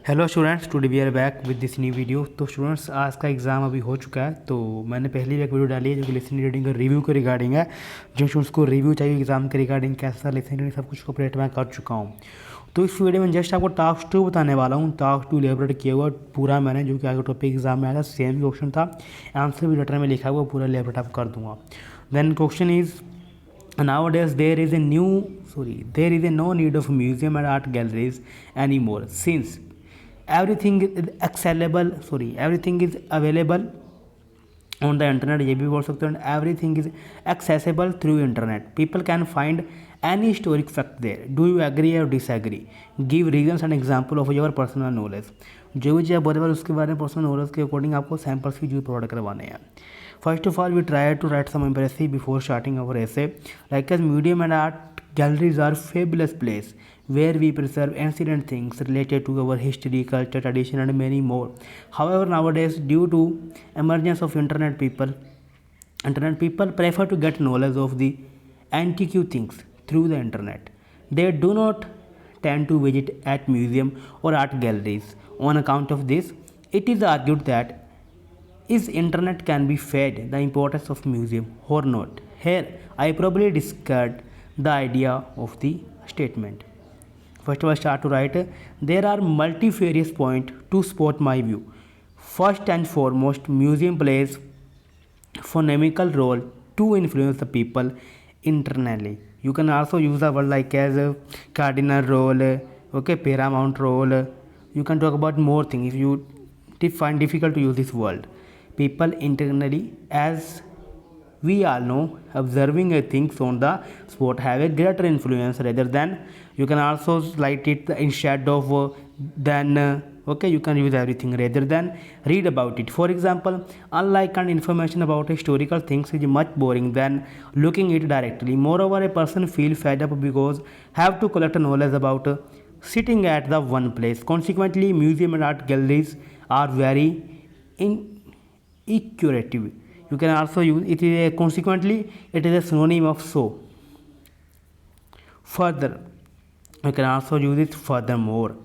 Hello students, today we are back with this new video. तो students, आज का exam अभी हो चुका है। तो मैंने पहले भी एक वीडियो डाली है जो कि लिसनिंग रीडिंग का रिव्यू के रिगार्डिंग है। जो स्टूडेंट्स को रिव्यू चाहिए एग्जाम के रिगार्डिंग कैसा लिसनिंग रीडिंग सब कुछ कंप्लीट मैं कर चुका हूँ। तो इस वीडियो में जस्ट आपको टास्क 2 बताने वाला हूँ। टास्क 2 इलेबोरेट किया हुआ पूरा मैंने, जो कि आगे टॉपिक एग्जाम में आया था, सेम क्वेश्चन था, आंसर भी लेटर में लिखा हुआ, पूरा इलेबोरेट आप कर दूँगा। Then question is, nowadays there is no need of museum and art galleries anymore, since everything is available on the internet। ये भी बोल सकते हो, everything is accessible through internet। people can find any historic fact there। do you agree or disagree? give reasons and example of your personal knowledge। जो भी चीज़ आप बोले उसके बारे में पर्सनल नॉलेज के अकॉर्डिंग आपको सैम्पल्स भी जो प्रोवाइड करवाने हैं। First of all we try to write some impressive before starting our essay, like as museum and art galleries are fabulous place where we preserve ancient things related to our history, culture, tradition and many more। however, nowadays due to emergence of internet, people prefer to get knowledge of the antique things through the internet। they do not tend to visit at museum or art galleries। on account of this, it is argued that is internet can be fed the importance of museum or not? Here I probably discard the idea of the statement। first of all, start to write, there are multifarious points to support my view। first and foremost, museum plays phonemical role to influence the people internally। you can also use the word like as a cardinal role, okay, paramount role। you can talk about more things if you find difficult to use this word। people internally, as we all know, observing things on the spot have a greater influence rather than, you can also write it instead of okay, you can use everything rather than read about it। for example, unlike an information about historical things is much boring than looking it directly। moreover, a person feel fed up because have to collect knowledge about sitting at the one place। consequently, museum and art galleries are very accurative। you can also use it is a, consequently it is a synonym of so। further, you can also use it furthermore,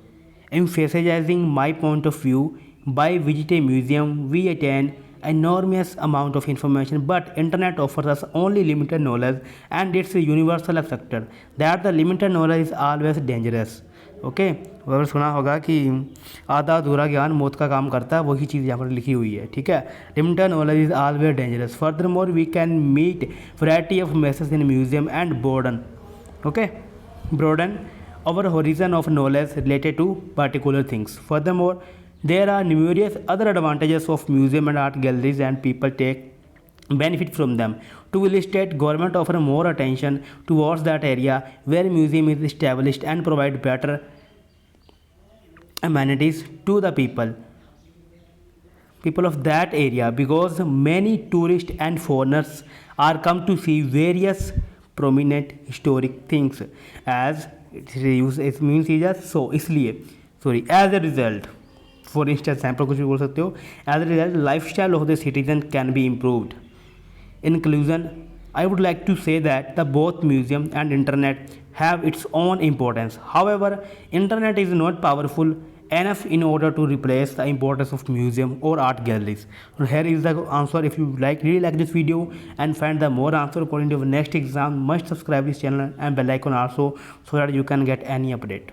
emphasizing my point of view। by visiting a museum we attain enormous amount of information, but internet offers us only limited knowledge and it's universal accepted that the limited knowledge is always dangerous। Okay अगर सुना होगा कि आधा अधूरा ज्ञान मौत का काम करता है, वही चीज़ यहाँ पर लिखी हुई है, ठीक है। Limited knowledge is always dangerous. Furthermore we can meet variety of message in museum and broaden our horizon of knowledge related to particular things। furthermore, there are numerous other advantages of museum and art galleries and people take benefit from them। to illustrate, government offer more attention towards that area where museum is established and provide better amenities to the people of that area, because many tourists and foreigners are come to see various prominent historic things as it means is as so इसलिए as a result, for instance sample कुछ भी बोल सकते हो, as a result lifestyle of the citizen can be improved। in conclusion, I would like to say that the both museum and internet have its own importance। however, internet is not powerful enough in order to replace the importance of museum or art galleries। So here is the answer। if you really like this video and find the more answer according to your next exam, must subscribe this channel and bell icon also, so that you can get any update।